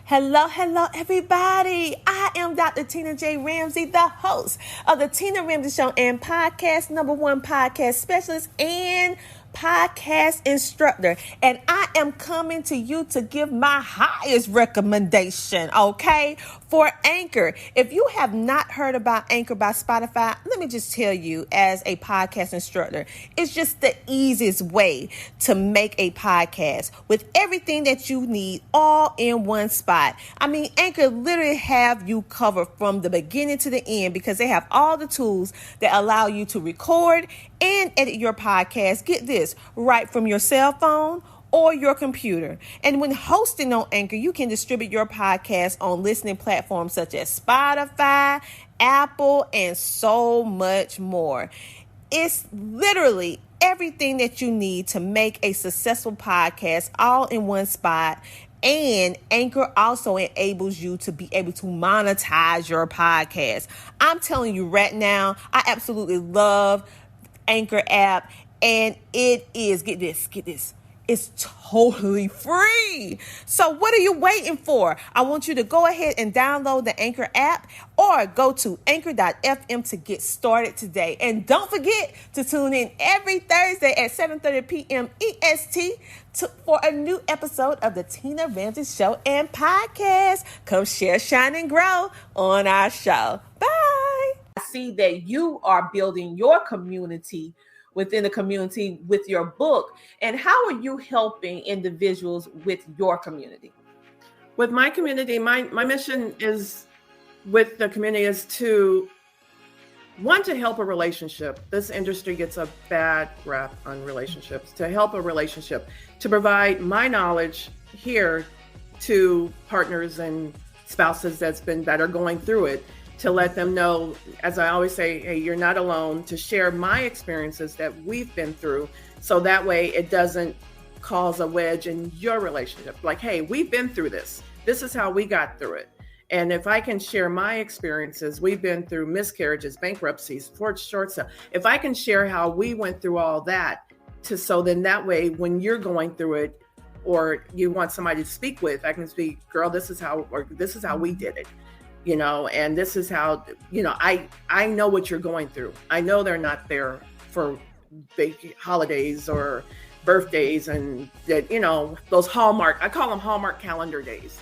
Hello, hello, everybody. I am Dr. Tina J. Ramsay, the host of the Tina Ramsay Show and podcast, #1 podcast specialist and podcast instructor. And I am coming to you to give my highest recommendation, okay, for Anchor. If you have not heard about Anchor by Spotify, let me just tell you, as a podcast instructor, it's just the easiest way to make a podcast with everything that you need all in one spot. I mean, Anchor literally have you covered from the beginning to the end because they have all the tools that allow you to record and edit your podcast. Get this, right from your cell phone or your computer. And when hosting on Anchor, you can distribute your podcast on listening platforms such as Spotify, Apple, and so much more. It's literally everything that you need to make a successful podcast all in one spot. And Anchor also enables you to be able to monetize your podcast. I'm telling you right now, I absolutely love Anchor app, and it is, get this, it's totally free. So what are you waiting for? I want you to go ahead and download the Anchor app or go to anchor.fm to get started today. And don't forget to tune in every Thursday at 7:30 p.m. EST for a new episode of the Tina Ramsay Show and podcast. Come share, shine, and grow on our show. Bye. I see that you are building your community within the community with your book. And how are you helping individuals with your community? With my community, my mission is with the community is to want to help a relationship. This industry gets a bad rap on relationships. To help a relationship, to provide my knowledge here to partners and spouses that are going through it, to let them know, as I always say, hey, you're not alone, to share my experiences that we've been through. So that way it doesn't cause a wedge in your relationship. Like, hey, we've been through this. This is how we got through it. And if I can share my experiences, we've been through miscarriages, bankruptcies, short sale. If I can share how we went through all that, so then that way, when you're going through it, or you want somebody to speak with, I can speak, girl, this is how we did it. And this is how, I know what you're going through. I know they're not there for big holidays or birthdays and that, those Hallmark, I call them Hallmark calendar days,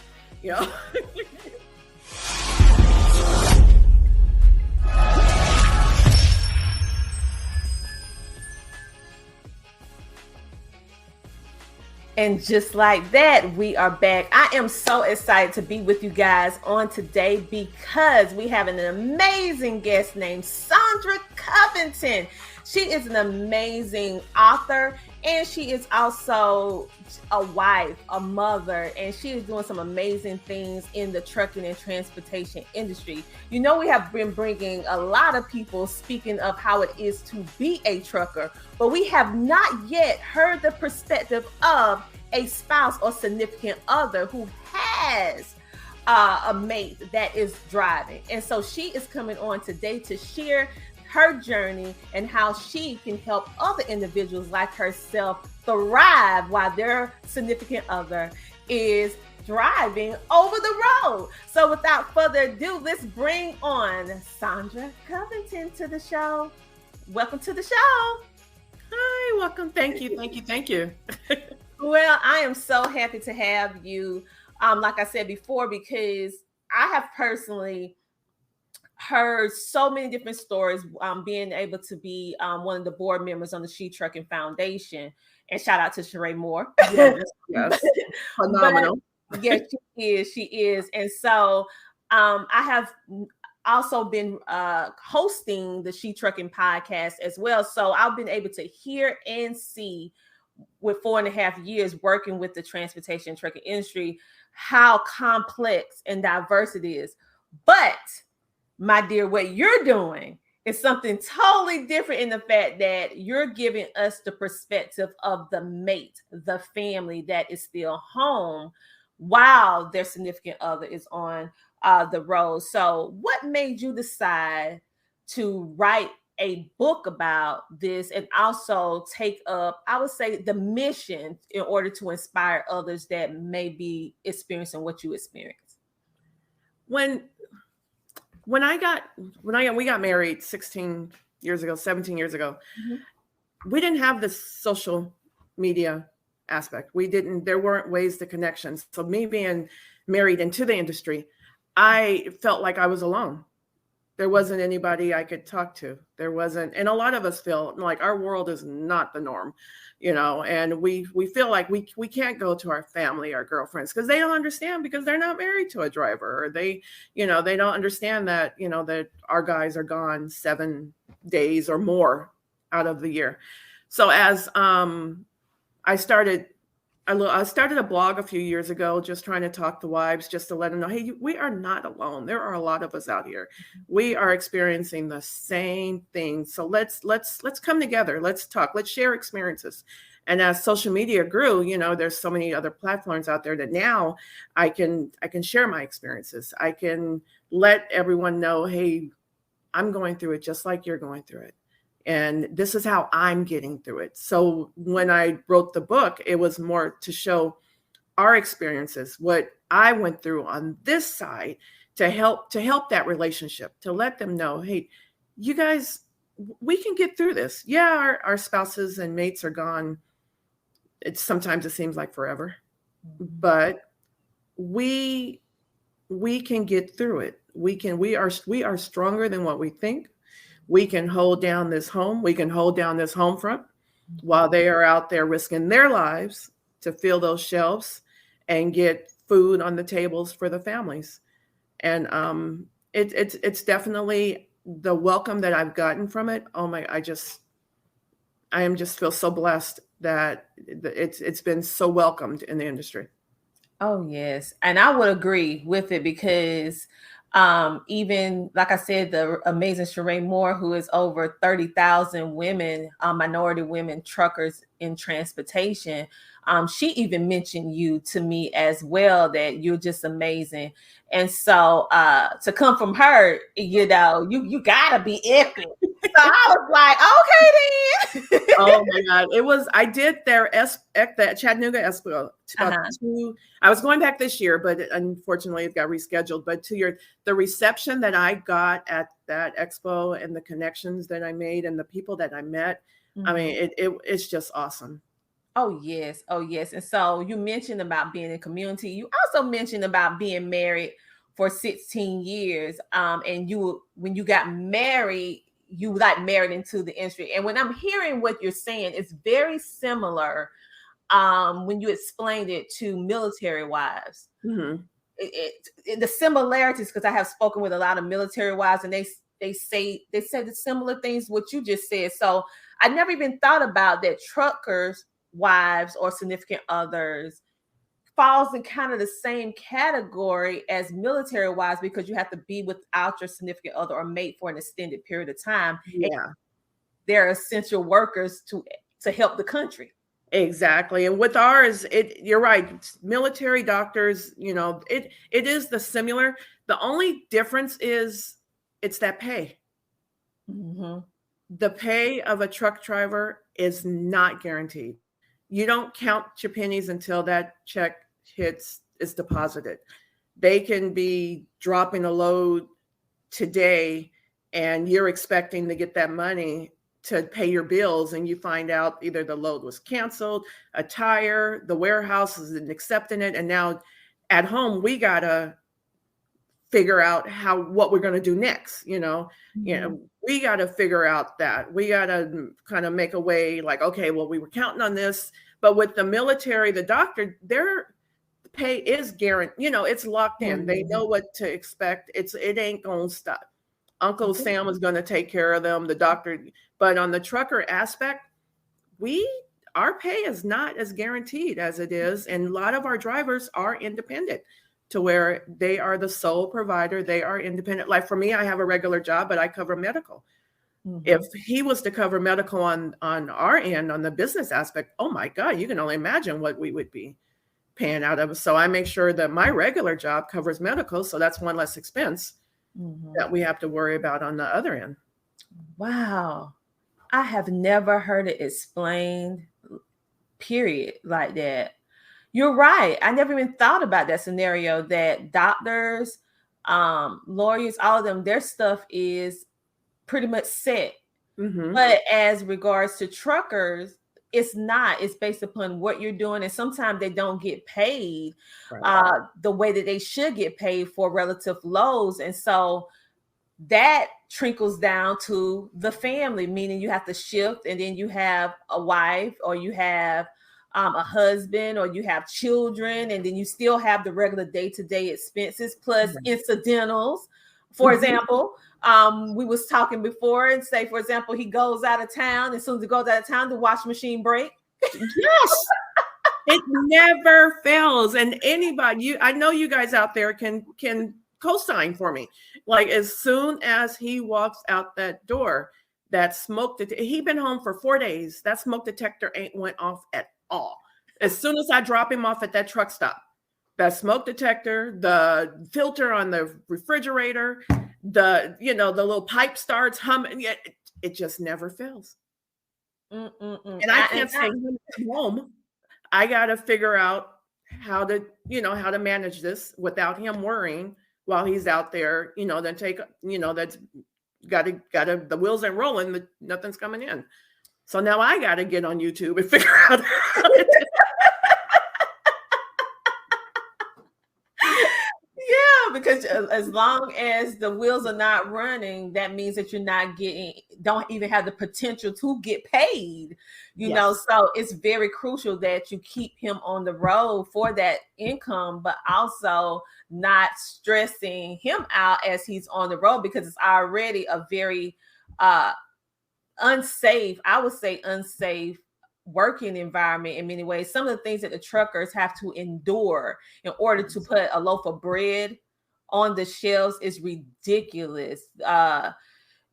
And just like that, we are back. I am so excited to be with you guys on today because we have an amazing guest named Sandra Covington. She is an amazing author, and she is also a wife, a mother, and she is doing some amazing things in the trucking and transportation industry. We have been bringing a lot of people speaking of how it is to be a trucker, but we have not yet heard the perspective of a spouse or significant other who has a mate that is driving. And so she is coming on today to share her journey and how she can help other individuals like herself thrive while their significant other is driving over the road. So without further ado, let's bring on Sandra Covington to the show. Welcome to the show. Hi, welcome. Thank you. Well, I am so happy to have you, like I said before, because I have personally heard so many different stories, being able to be one of the board members on the She Trucking Foundation. And shout out to Sheree Moore. Yes. Phenomenal. Yes, she is. And so I have also been hosting the She Trucking podcast as well. So I've been able to hear and see with 4.5 years working with the transportation trucking industry, how complex and diverse it is. But my dear, what you're doing is something totally different in the fact that you're giving us the perspective of the mate, the family that is still home while their significant other is on the road. So what made you decide to write a book about this and also take up, I would say, the mission in order to inspire others that may be experiencing what you experience? When we got married 16 years ago, 17 years ago, we didn't have this social media aspect. There weren't ways to connections. So me being married into the industry, I felt like I was alone. There wasn't anybody I could talk to. And a lot of us feel like our world is not the norm, and we feel like we can't go to our family, our girlfriends, because they don't understand, because they're not married to a driver, or they don't understand that, that our guys are gone 7 days or more out of the year. So as I started a blog a few years ago, just trying to talk to wives, just to let them know, hey, we are not alone. There are a lot of us out here. We are experiencing the same thing. So let's come together. Let's talk. Let's share experiences. And as social media grew, there's so many other platforms out there that now I can share my experiences. I can let everyone know, hey, I'm going through it just like you're going through it. And this is how I'm getting through it. So when I wrote the book, it was more to show our experiences, what I went through on this side, to help that relationship, to let them know, hey, you guys, we can get through this. Yeah, our spouses and mates are gone. Sometimes it seems like forever, but we can get through it. We are stronger than what we think. We can hold down this home. We can hold down this home front while they are out there risking their lives to fill those shelves and get food on the tables for the families. And it's definitely the welcome that I've gotten from it. Oh my, I am just feel so blessed that it's been so welcomed in the industry. Oh, yes. And I would agree with it, because even like I said, the amazing Sheree Moore, who is over 30,000 women, minority women truckers in transportation, she even mentioned you to me as well, that you're just amazing. And so to come from her, you gotta be epic. So I was like, okay then. Oh my God. I did the Chattanooga Expo. I was going back this year, but unfortunately it got rescheduled. But the reception that I got at that expo and the connections that I made and the people that I met, I mean, it's just awesome. Oh, yes. Oh, yes. And so you mentioned about being in community. You also mentioned about being married for 16 years. And when you got married, you married into the industry. And when I'm hearing what you're saying, it's very similar when you explained it to military wives. Mm-hmm. The similarities, because I have spoken with a lot of military wives, and they say the similar things what you just said. So I never even thought about that. Truckers wives or significant others falls in kind of the same category as military wives, because you have to be without your significant other or mate for an extended period of time. Yeah, they're essential workers to help the country. Exactly. And with ours, you're right. Military doctors, it is the similar. The only difference is it's that pay. Mm-hmm. The pay of a truck driver is not guaranteed. You don't count your pennies until that check is deposited. They can be dropping a load today and you're expecting to get that money to pay your bills, and you find out either the load was canceled, a tire, the warehouse isn't accepting it, and now at home we gotta figure out what we're going to do next. We got to figure out that we got to kind of make a way, like, okay, well, we were counting on this, but with the military, the doctor, their pay is guaranteed. It's locked in. They know what to expect. It ain't gonna stop. Uncle Sam is going to take care of them, the doctor. But on the trucker aspect, our pay is not as guaranteed as it is. And a lot of our drivers are independent, to where they are the sole provider. They are independent. Like for me, I have a regular job, but I cover medical. Mm-hmm. If he was to cover medical on our end, on the business aspect, oh my God, you can only imagine what we would be paying out of. So I make sure that my regular job covers medical. So that's one less expense that we have to worry about on the other end. Wow. I have never heard it explained, period, like that. You're right. I never even thought about that scenario that doctors, lawyers, all of them, their stuff is pretty much set. Mm-hmm. But as regards to truckers, it's not. It's based upon what you're doing, and sometimes they don't get paid Right. the way that they should get paid for relative lows, and so that trickles down to the family, meaning you have to shift, and then you have a wife, or you have a husband, or you have children, and then you still have the regular day-to-day expenses plus Right. incidentals. For example, we was talking before, and say, for example, he goes out of town. As soon as he goes out of town, the washing machine break. Yes. It never fails. And anybody, I know you guys out there can co-sign for me. Like, as soon as he walks out that door, that smoke he been home for 4 days. That smoke detector ain't went off at all. As soon as I drop him off at that truck stop, that smoke detector, the filter on the refrigerator, the little pipe starts humming. It just never fails. And I can't say I'm home. I got to figure out how to manage this without him worrying while he's out there, then that's got to, the wheels ain't rolling, but nothing's coming in. So now I got to get on YouTube and figure out how to Yeah, because as long as the wheels are not running, that means that you're not don't even have the potential to get paid, Yes. So it's very crucial that you keep him on the road for that income, but also not stressing him out as he's on the road, because it's already a very unsafe, I would say unsafe working environment in many ways. Some of the things that the truckers have to endure in order to put a loaf of bread on the shelves is ridiculous.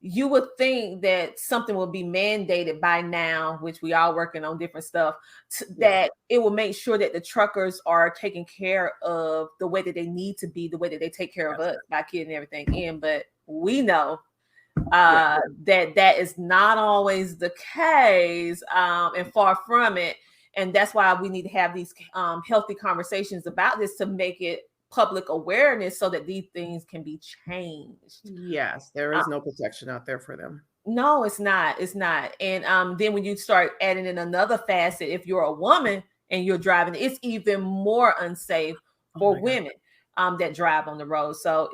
You would think that something will be mandated by now, which we are working on different stuff, that it will make sure that the truckers are taken care of the way that they need to be, the way that they take care of us by getting everything in. But we know that is not always the case, and far from it. And that's why we need to have these healthy conversations about this, to make it public awareness so that these things can be changed. Yes, there is no protection out there for them. No, it's not. It's not. And then when you start adding in another facet, if you're a woman and you're driving, it's even more unsafe for women that drive on the road. So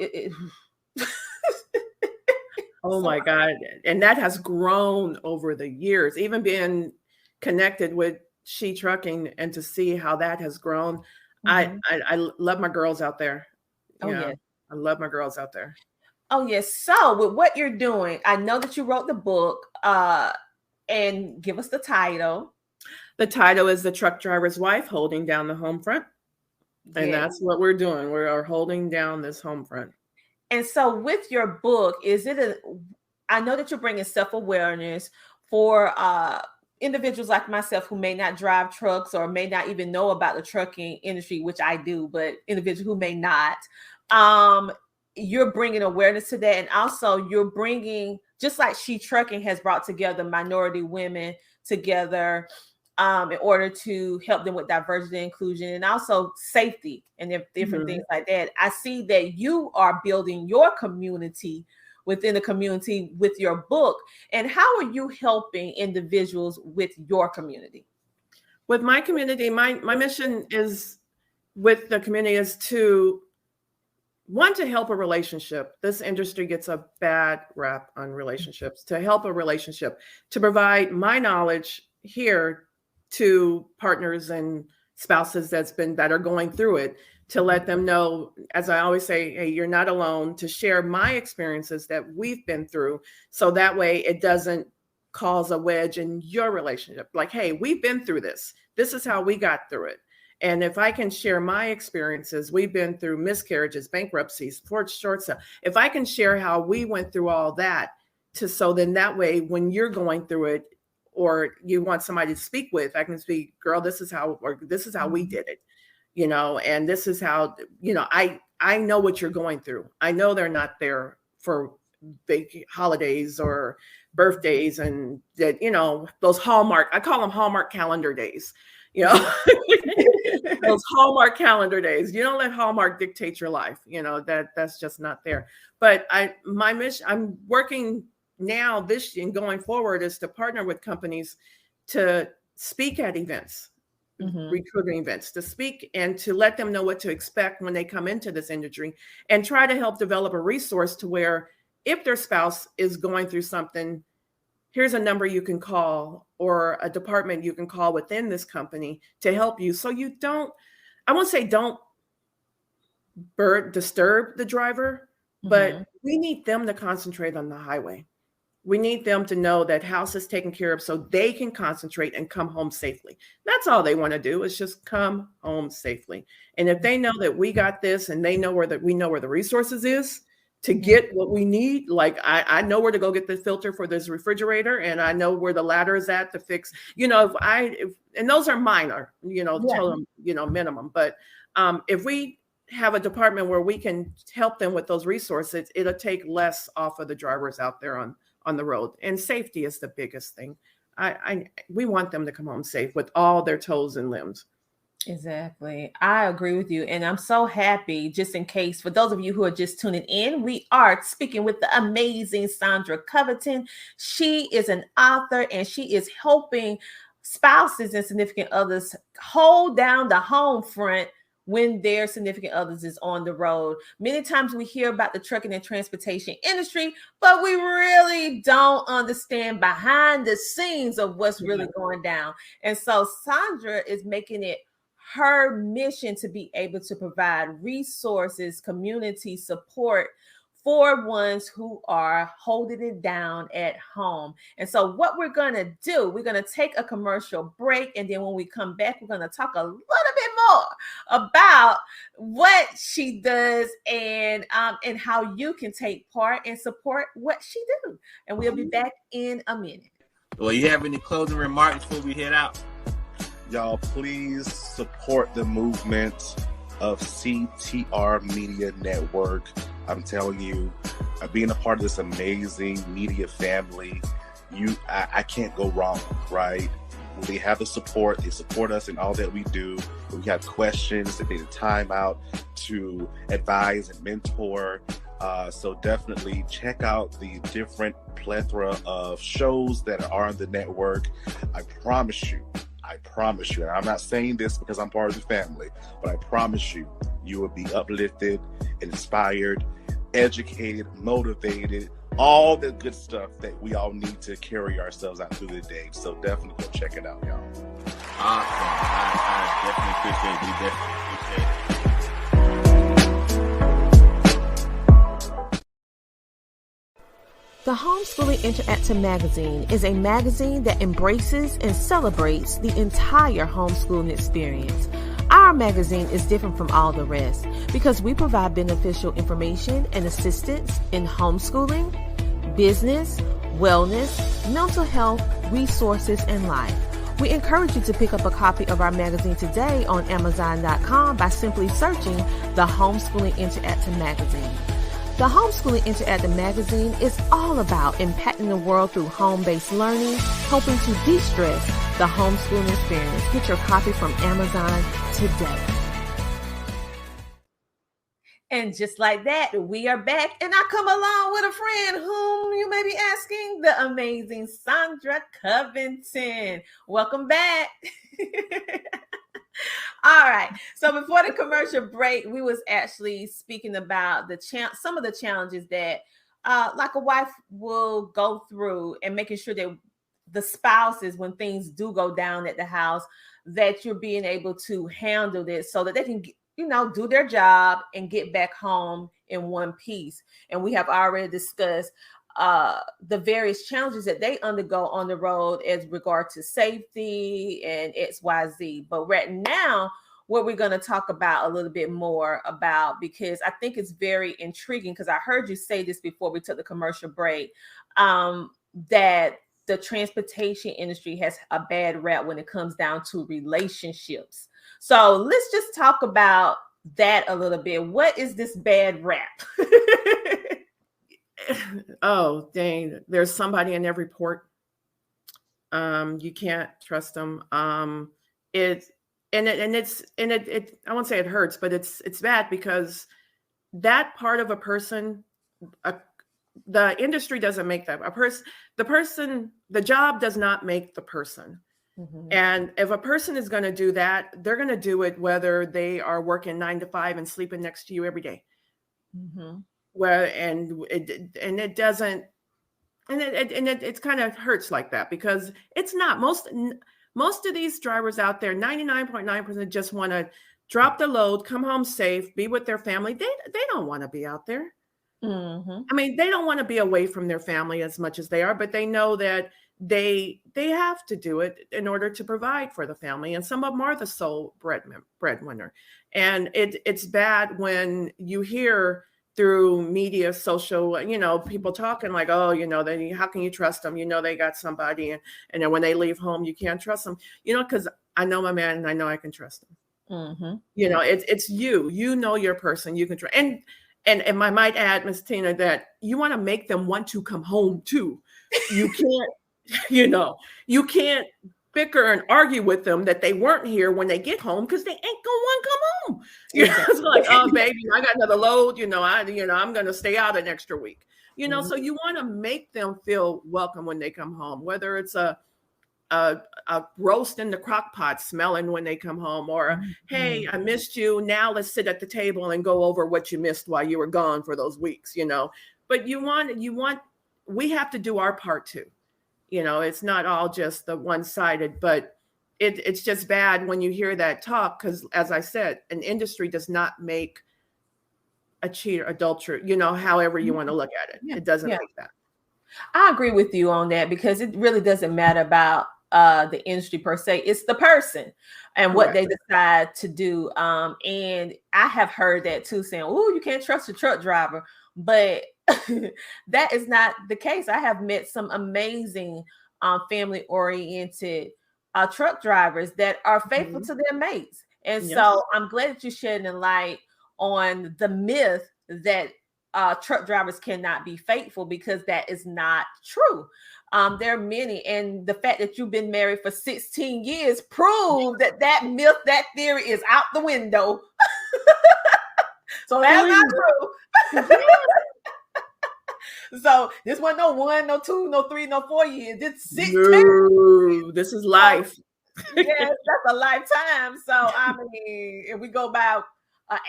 oh my God. And that has grown over the years, even being connected with She Trucking, and to see how that has grown. I love my girls out there. Oh, yeah. I love my girls out there. Oh, yes. So with what you're doing, I know that you wrote the book, and give us the title. The title is The Truck Driver's Wife, Holding Down the Home Front. And that's what we're doing. We are holding down this home front. And so with your book, I know that you're bringing self-awareness for individuals like myself who may not drive trucks or may not even know about the trucking industry, which I do, but individuals who may not. You're bringing awareness to that. And also you're bringing, just like She Trucking has brought together minority women together in order to help them with diversity and inclusion, and also safety and different things like that. I see that you are building your community within the community with your book. And how are you helping individuals with your community? With my community, my mission is with the community is to want to help a relationship. This industry gets a bad rap on relationships. To help a relationship, to provide my knowledge here to partners and spouses that are going through it, to let them know, as I always say, hey, you're not alone, to share my experiences that we've been through. So that way it doesn't cause a wedge in your relationship. Like, hey, we've been through this. This is how we got through it. And if I can share my experiences, we've been through miscarriages, bankruptcies, short sale. If I can share how we went through all that, so then that way, when you're going through it, or you want somebody to speak with, I can speak, girl, this is how we did it, and this is how, I know what you're going through. I know they're not there for big holidays or birthdays, and that, those Hallmark, I call them Hallmark calendar days, those Hallmark calendar days. You don't let Hallmark dictate your life. That's just not there. But my mission, I'm working now this and going forward, is to partner with companies to speak at events, recruiting events, to speak and to let them know what to expect when they come into this industry, and try to help develop a resource to where if their spouse is going through something, here's a number you can call or a department you can call within this company to help you. So you don't, I won't say don't disturb the driver, but we need them to concentrate on the highway. We need them to know that house is taken care of so they can concentrate and come home safely. That's all they want to do, is just come home safely. And if they know that we got this, and they know we know where the resources is to get what we need, like I know where to go get the filter for this refrigerator, and I know where the ladder is at to fix, and those are minor, total, minimum. But if we have a department where we can help them with those resources, it'll take less off of the drivers out there on the road. And safety is the biggest thing. We want them to come home safe with all their toes and limbs. Exactly. I agree with you. And I'm so happy, just in case, for those of you who are just tuning in, we are speaking with the amazing Sandra Covington. She is an author, and she is helping spouses and significant others hold down the home front when their significant others is on the road. Many times we hear about the trucking and transportation industry, but we really don't understand behind the scenes of what's really going down. And so Sandra is making it her mission to be able to provide resources, community support for ones who are holding it down at home. And so what we're going to do, we're going to take a commercial break. And then when we come back, we're going to talk a little bit more about what she does and how you can take part and support what she do. And we'll be back in a minute. Well, you have any closing remarks before we head out? Y'all, please support the movement of CTR Media Network. I'm telling you, being a part of this amazing media family, I can't go wrong, right? They have the support. They support us in all that we do. When we have questions, they take the time out to advise and mentor. So definitely check out the different plethora of shows that are on the network. I promise you, and I'm not saying this because I'm part of the family, but I promise you, you will be uplifted, inspired, educated, motivated, all the good stuff that we all need to carry ourselves out through the day. So definitely go check it out, y'all. Awesome. I definitely appreciate it. The Homeschooling Interactive Magazine is a magazine that embraces and celebrates the entire homeschooling experience. Our magazine is different from all the rest because we provide beneficial information and assistance in homeschooling, business, wellness, mental health, resources, and life. We encourage you to pick up a copy of our magazine today on Amazon.com by simply searching the Homeschooling Interactive Magazine. The Homeschooling Interactive Magazine is all about impacting the world through home-based learning, helping to de-stress the homeschooling experience. Get your copy from Amazon today. And just like that, we are back, and I come along with a friend whom you may be asking, the amazing Sandra Covington. Welcome back. All right. So before the commercial break, we was actually speaking about some of the challenges that like a wife will go through, and making sure that the spouses, when things do go down at the house, that you're being able to handle this so that they can, do their job and get back home in one piece. And we have already discussed the various challenges that they undergo on the road as regard to safety and XYZ. But right now, what we're going to talk about a little bit more about, because I think it's very intriguing, because I heard you say this before we took the commercial break, that the transportation industry has a bad rap when it comes down to relationships. So let's just talk about that a little bit. What is this bad rap? oh dang, there's somebody in every port. You can't trust them. It and it I won't say it hurts, but it's bad because that part of a person, a, the industry doesn't make that. The job does not make the person. Mm-hmm. And if a person is going to do that, they're going to do it whether they are working 9 to 5 and sleeping next to you every day. Mm-hmm. Where it doesn't, and it kind of hurts like that because it's not most of these drivers out there, 99.9% just want to drop the load, come home safe, be with their family. They don't want to be out there. Mm-hmm. I mean, they don't want to be away from their family as much as they are, but they know that they have to do it in order to provide for the family. And some of them are the sole breadwinner. And it's bad when you hear through media, social, people talking like, oh, how can you trust them? They got somebody. And then when they leave home, you can't trust them, because I know my man and I know I can trust him. Mm-hmm. It's you know your person, you can trust. And I might add, Miss Tina, that you want to make them want to come home too. You can't, you can't bicker and argue with them that they weren't here when they get home because they ain't gonna want to come home. It's like, oh baby, I got another load. I'm gonna stay out an extra week. Mm-hmm. So you want to make them feel welcome when they come home, whether it's a roast in the crock pot smelling when they come home, or hey, I missed you. Now let's sit at the table and go over what you missed while you were gone for those weeks. But we have to do our part too. It's not all just the one-sided, but it's just bad when you hear that talk because, as I said, an industry does not make a cheater, adulterer. However you want to look at it, it doesn't make that. I agree with you on that because it really doesn't matter about the industry per se. It's the person and what they decide to do. And I have heard that too, saying, "Oh, you can't trust a truck driver," but that is not the case. I have met some amazing family-oriented truck drivers that are faithful to their mates. And so I'm glad that you're shedding light on the myth that truck drivers cannot be faithful, because that is not true. There are many, and the fact that you've been married for 16 years proves that myth, that theory is out the window. So that's not true. So this wasn't no 1, no 2, no 3, no 4 years. This 16. No, this is life. Yes, that's a lifetime. So I mean, if we go by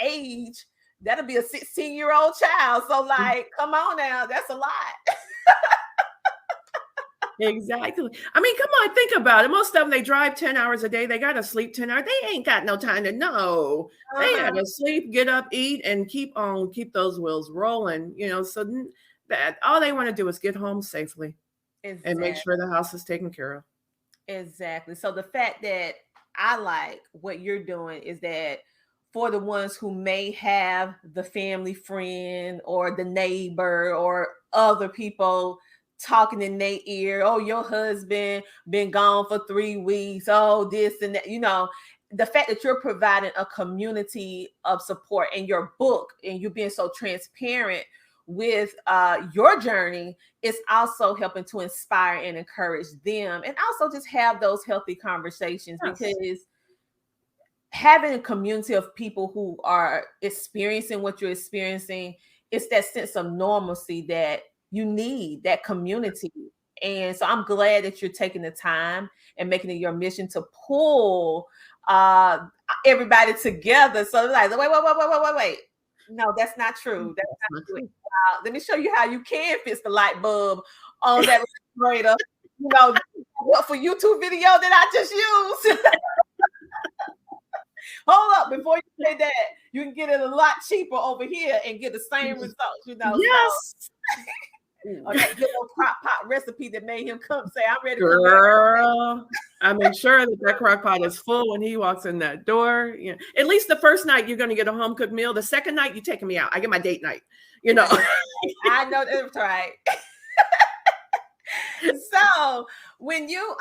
age, that'll be a 16-year-old child. So like, come on now, that's a lot. Exactly. I mean, come on, think about it. Most of them, they drive 10 hours a day. They got to sleep 10 hours. They ain't got no time to know. They got to sleep, get up, eat, and keep those wheels rolling. So that all they want to do is get home safely and make sure the house is taken care of. Exactly. So the fact that I like what you're doing is that for the ones who may have the family friend or the neighbor or other people talking in their ear, oh, your husband been gone for 3 weeks, oh, this and that, the fact that you're providing a community of support in your book and you being so transparent with your journey is also helping to inspire and encourage them, and also just have those healthy conversations. Because having a community of people who are experiencing what you're experiencing, it's that sense of normalcy that you need, that community. And so I'm glad that you're taking the time and making it your mission to pull everybody together. So like, wait. No, that's not true. That's not true. Let me show you how you can fix the light bulb on that refrigerator. What for YouTube video that I just used. Hold up, before you say that, you can get it a lot cheaper over here and get the same results. Yes. Or that good old crock pot recipe that made him come say, "I'm ready." Girl, I make sure that crock pot is full when he walks in that door. At least the first night you're going to get a home cooked meal. The second night you're taking me out. I get my date night. I know that's right. So when you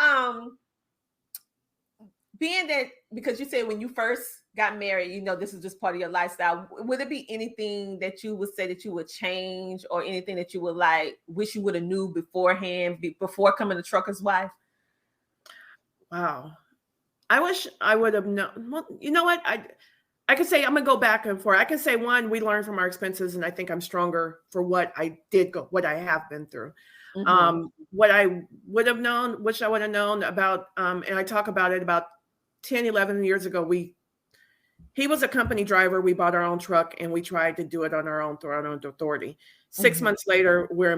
being that, because you said when you first got married, you know, this is just part of your lifestyle. Would it be anything that you would say that you would change, or anything that you would like wish you would have knew beforehand, before coming to trucker's wife? Wow. I wish I would have known. Well, you know what? I could say, I'm gonna go back and forth. I can say, one, we learned from our expenses, and I think I'm stronger for what I have been through. What I would have known, wish I would have known about, and I talk about it about 10, 11 years ago. He was a company driver. We bought our own truck, and we tried to do it on our own through our own authority. 6 months later, we're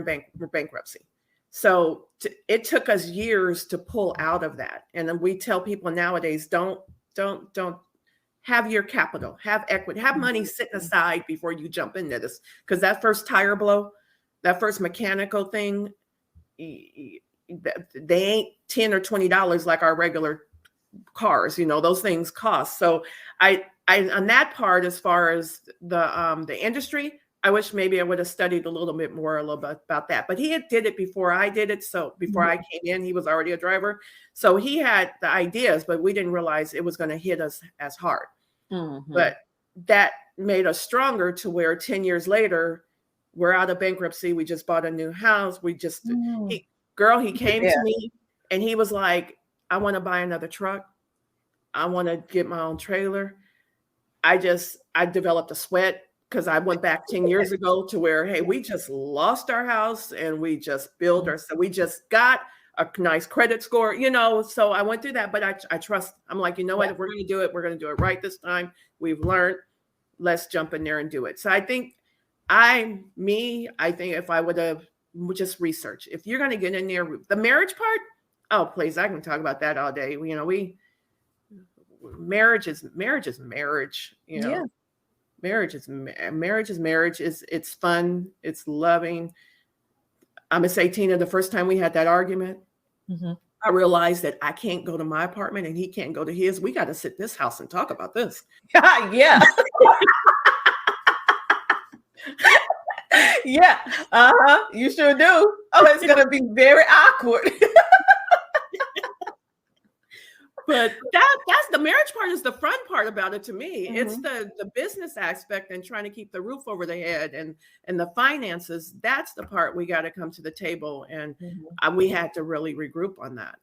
bankruptcy. So it took us years to pull out of that. And then we tell people nowadays, don't have your capital, have equity, have money sitting aside before you jump into this. Because that first tire blow, that first mechanical thing, they ain't $10 or $20 like our regular cars. You know, those things cost. So I on that part, as far as the industry, I wish maybe I would have studied a little bit about that. But he did it before I did it. So before I came in, he was already a driver. So he had the ideas, but we didn't realize it was going to hit us as hard. But that made us stronger to where 10 years later, we're out of bankruptcy. We just bought a new house. He came to me and he was like, I want to buy another truck. I want to get my own trailer. I developed a sweat because I went back 10 years ago to where, hey, we just lost our house and we just we just got a nice credit score, you know. So I went through that, but I trust. I'm like, you know what? If we're going to do it, we're going to do it right this time. We've learned. Let's jump in there and do it. So I think I think if I would have just researched, if you're going to get in there, the marriage part, oh, please, I can talk about that all day. You know, marriage is marriage, you know. Marriage is marriage. It's fun. It's loving. I'm gonna say, Tina, the first time we had that argument, I realized that I can't go to my apartment and he can't go to his. We got to sit in this house and talk about this. Yeah. Yeah. You sure do. Oh, it's gonna be very awkward. But that's the marriage part is the fun part about it to me. It's the business aspect and trying to keep the roof over the head and the finances. That's the part we got to come to the table. And we had to really regroup on that.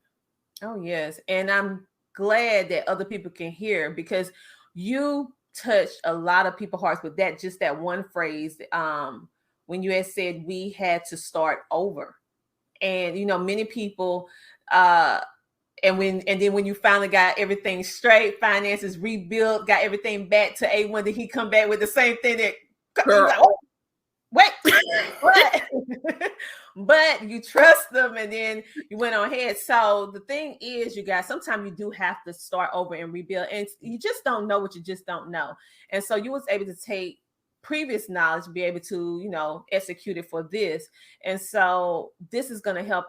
Oh, yes. And I'm glad that other people can hear, because you touched a lot of people's hearts with that one phrase. When you had said we had to start over. And, you know, many people, and then when you finally got everything straight, finances rebuilt, got everything back to A1, did he come back with the same thing that like, oh, wait, what? But you trust them, and then you went on ahead. So the thing is, you guys, sometimes you do have to start over and rebuild, and you just don't know what you just don't know. And so you was able to take previous knowledge, be able to, you know, execute it for this. And so this is going to help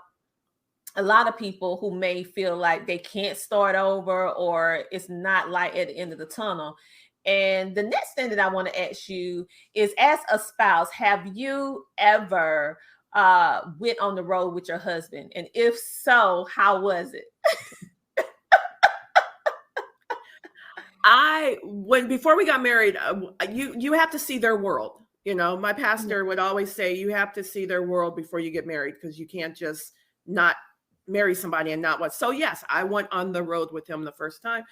a lot of people who may feel like they can't start over, or it's not light at the end of the tunnel. And the next thing that I want to ask you is, as a spouse, have you ever went on the road with your husband? And if so, how was it? Before we got married, you have to see their world. You know, my pastor would always say, you have to see their world before you get married, because you can't just not marry somebody and not what. So yes, I went on the road with him the first time.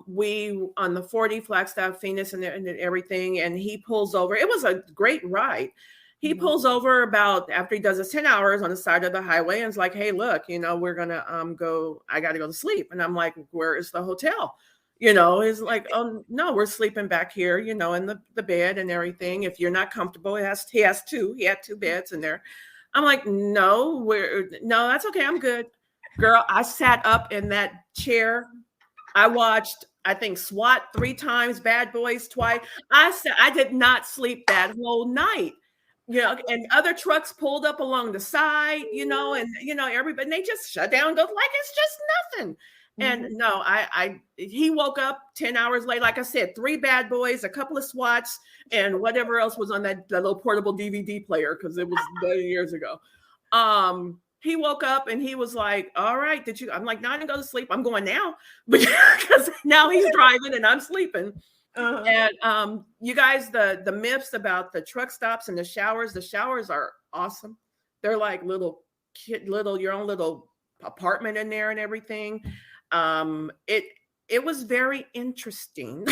We on the 40 Flagstaff, Phoenix, and everything, and he pulls over. It was a great ride. He pulls over about after he does his 10 hours on the side of the highway, and is like, hey, look, you know, we're gonna go. I got to go to sleep. And I'm like, where is the hotel? You know, he's like, oh no, we're sleeping back here, you know, in the bed and everything. If you're not comfortable, he had two beds in there. I'm like, no, that's okay. I'm good. Girl, I sat up in that chair. I watched, I think, SWAT 3 times, Bad Boys twice. I did not sleep that whole night. You know, and other trucks pulled up along the side, you know, and, you know, everybody, and they just shut down, go like it's just nothing. And no, he woke up 10 hours late. Like I said, 3 Bad Boys, a couple of SWATs, and whatever else was on that little portable DVD player, because it was years ago. he woke up and he was like, all right, did you? I'm like, no, I didn't go to sleep. I'm going now because now he's driving and I'm sleeping. And you guys, the myths about the truck stops and the showers are awesome. They're like your own little apartment in there and everything. It was very interesting.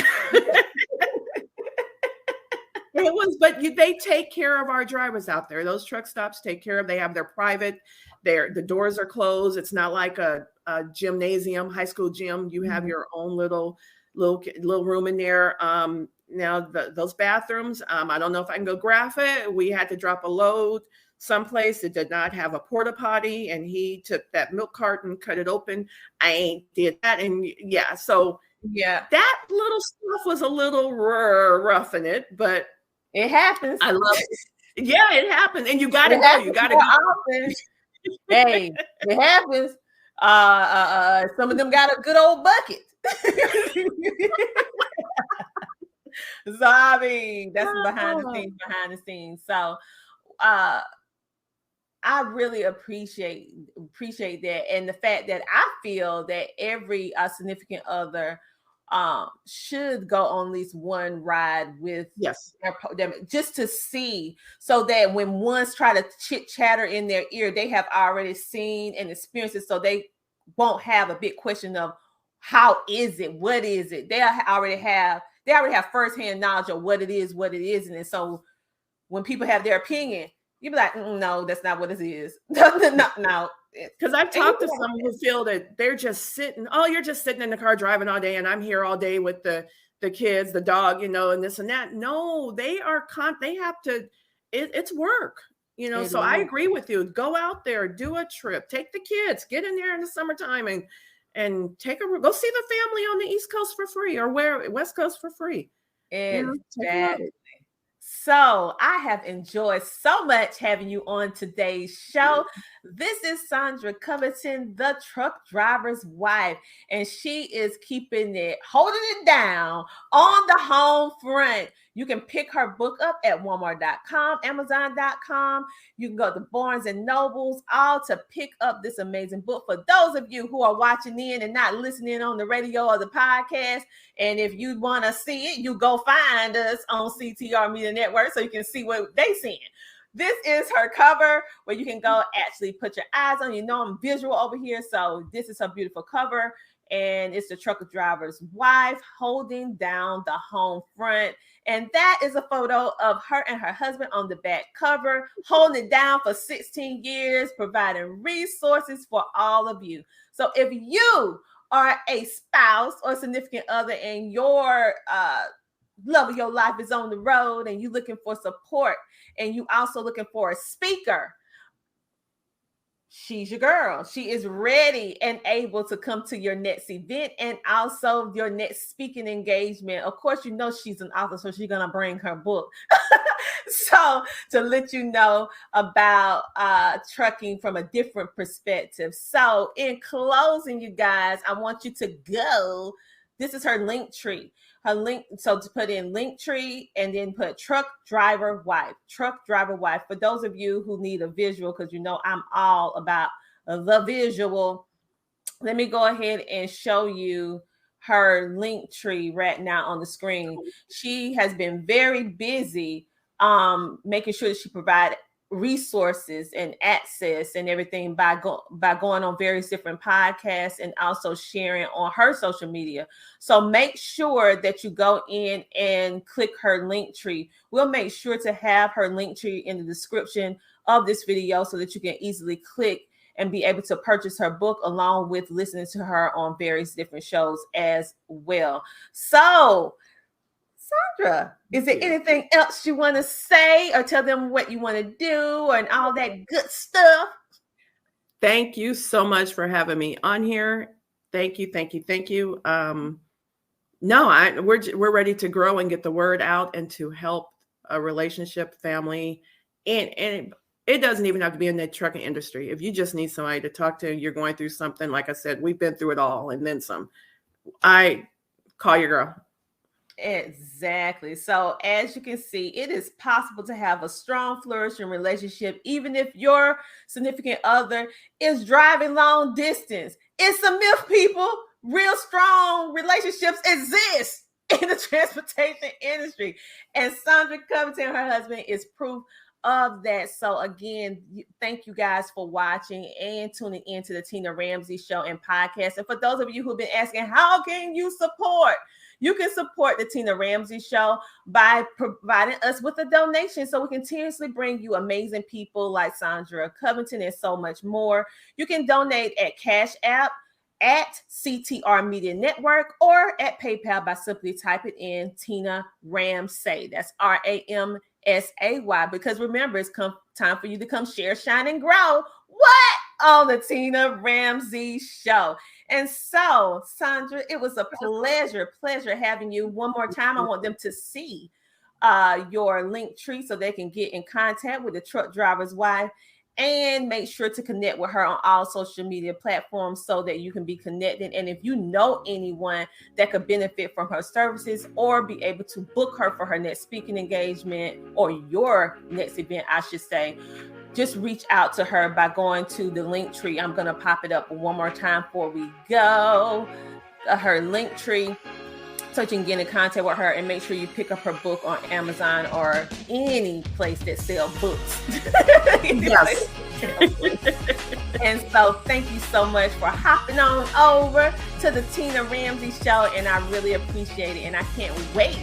It was, but they take care of our drivers out there. Those truck stops take care of. They have their private. The doors are closed. It's not like a gymnasium, high school gym. You have your own little room in there. Now those bathrooms. I don't know if I can go graph it. We had to drop a load someplace that did not have a porta potty, and he took that milk carton, cut it open. I ain't did that, and yeah, so Yeah, that little stuff was a little rough in it, but. it happens. I love it. Yeah, it happens. And you got to go. You got to go. Hey, it happens. Some of them got a good old bucket. So, I mean, that's behind the scenes. So, I really appreciate that. And the fact that I feel that every significant other should go on at least one ride with them, just to see, so that when ones try to chit chatter in their ear, they have already seen and experienced it, so they won't have a big question of how is it, what is it. They already have firsthand knowledge of what it is, and so when people have their opinion, you be like, no, that's not what it is. No. Because I've talked to some who feel that they're just sitting. Oh, you're just sitting in the car driving all day, and I'm here all day with the kids, the dog, and this and that. No, they are. They have to. It's work, So I agree with you. Go out there, do a trip, take the kids, get in there in the summertime, and go see the family on the East Coast for free, or West Coast for free. Exactly. So I have enjoyed so much having you on today's show. This is Sandra Covington, the truck driver's wife, and she is holding it down on the home front. You can pick her book up at Walmart.com, Amazon.com. You can go to Barnes and Nobles, all to pick up this amazing book. For those of you who are watching in and not listening on the radio or the podcast, and if you want to see it, you go find us on CTR Media Network so you can see what they seeing. This is her cover where you can go actually put your eyes on. I'm visual over here, so this is her beautiful cover, and it's the trucker driver's wife holding down the home front. And that is a photo of her and her husband on the back cover, holding it down for 16 years, providing resources for all of you. So if you are a spouse or significant other and your love of your life is on the road and you're looking for support and you also looking for a speaker, she's your girl. She is ready and able to come to your next event and also your next speaking engagement. Of course, she's an author, so she's going to bring her book. So to let you know about trucking from a different perspective. So in closing, you guys, I want you to go. This is her link tree. Her link. So to put in link tree and then put truck driver wife. For those of you who need a visual, because I'm all about the visual. Let me go ahead and show you her link tree right now on the screen. She has been very busy making sure that she provided resources and access and everything by going on various different podcasts and also sharing on her social media. So make sure that you go in and click her link tree. We'll make sure to have her link tree in the description of this video so that you can easily click and be able to purchase her book along with listening to her on various different shows as well. So Sandra, is there anything else you want to say or tell them what you want to do and all that good stuff? Thank you so much for having me on here. Thank you. We're ready to grow and get the word out and to help a relationship, family, and it doesn't even have to be in the trucking industry. If you just need somebody to talk to, you're going through something, like I said, we've been through it all and then some. I call your girl. Exactly. So as you can see, it is possible to have a strong, flourishing relationship, even if your significant other is driving long distance. It's a myth, people. Real strong relationships exist in the transportation industry. And Sandra Covington, her husband, is proof of that. So again, thank you guys for watching and tuning into the Tina Ramsay Show and podcast. And for those of you who've been asking, how can you support? You can support the Tina Ramsay Show by providing us with a donation so we continuously bring you amazing people like Sandra Covington and so much more. You can donate at Cash App, at CTR Media Network, or at PayPal by simply typing in Tina Ramsay. That's Ramsay. Because remember, it's time for you to come share, shine, and grow. What? On the Tina Ramsay Show. And so, Sandra, it was a pleasure having you. One more time, I want them to see your link tree so they can get in contact with the truck driver's wife, and make sure to connect with her on all social media platforms so that you can be connected. And if you know anyone that could benefit from her services or be able to book her for her next speaking engagement or your next event, I should say, just reach out to her by going to the link tree. I'm going to pop it up one more time before we go. Her link tree, so you can get in contact with her and make sure you pick up her book on Amazon or any place that sells books. Yes. And so thank you so much for hopping on over to the Tina Ramsay Show, and I really appreciate it. And I can't wait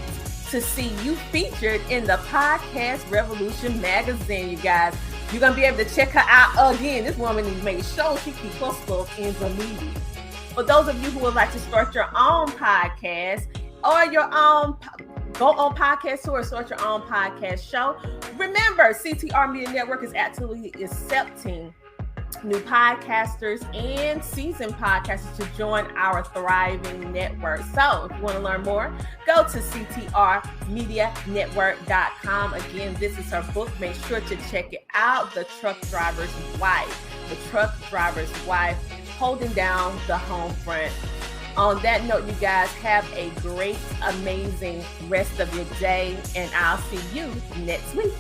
to see you featured in the Podcast Revolution magazine, you guys. You're going to be able to check her out again. This woman has made sure she keeps her stuff in the media. For those of you who would like to start your own podcast or your own, go on Podcast Tour, start your own podcast show. Remember, CTR Media Network is absolutely accepting new podcasters and seasoned podcasters to join our thriving network. So if you want to learn more, go to ctrmedianetwork.com. Again, this is her book. Make sure to check it out. The Truck Driver's Wife. The Truck Driver's Wife, holding down the home front. On that note, you guys have a great, amazing rest of your day, and I'll see you next week.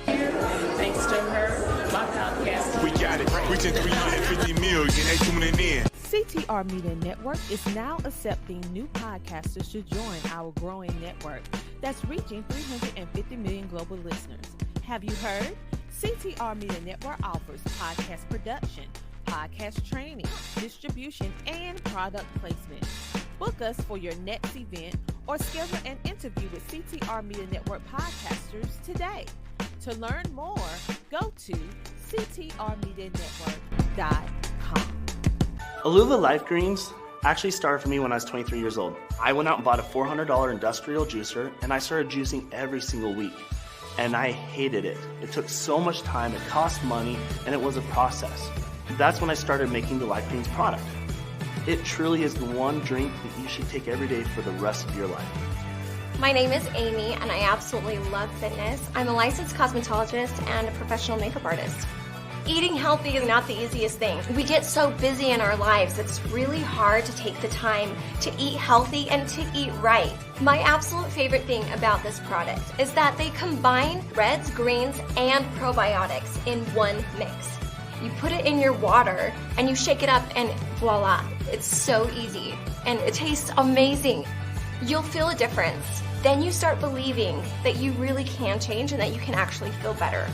Thanks to her, my podcast. We got it. Reaching 350 million. They tuning in. CTR Media Network is now accepting new podcasters to join our growing network that's reaching 350 million global listeners. Have you heard? CTR Media Network offers podcast production, podcast training, distribution, and product placement. Book us for your next event or schedule an interview with CTR Media Network podcasters today. To learn more, go to ctrmedianetwork.com. Aluva Life Greens actually started for me when I was 23 years old. I went out and bought a $400 industrial juicer, and I started juicing every single week. And I hated it. It took so much time, it cost money, and it was a process. That's when I started making the Life Greens product. It truly is the one drink that you should take every day for the rest of your life. My name is Amy, and I absolutely love fitness. I'm a licensed cosmetologist and a professional makeup artist. Eating healthy is not the easiest thing. We get so busy in our lives, it's really hard to take the time to eat healthy and to eat right. My absolute favorite thing about this product is that they combine reds, greens, and probiotics in one mix. You put it in your water and you shake it up and voila, it's so easy and it tastes amazing. You'll feel a difference. Then you start believing that you really can change and that you can actually feel better.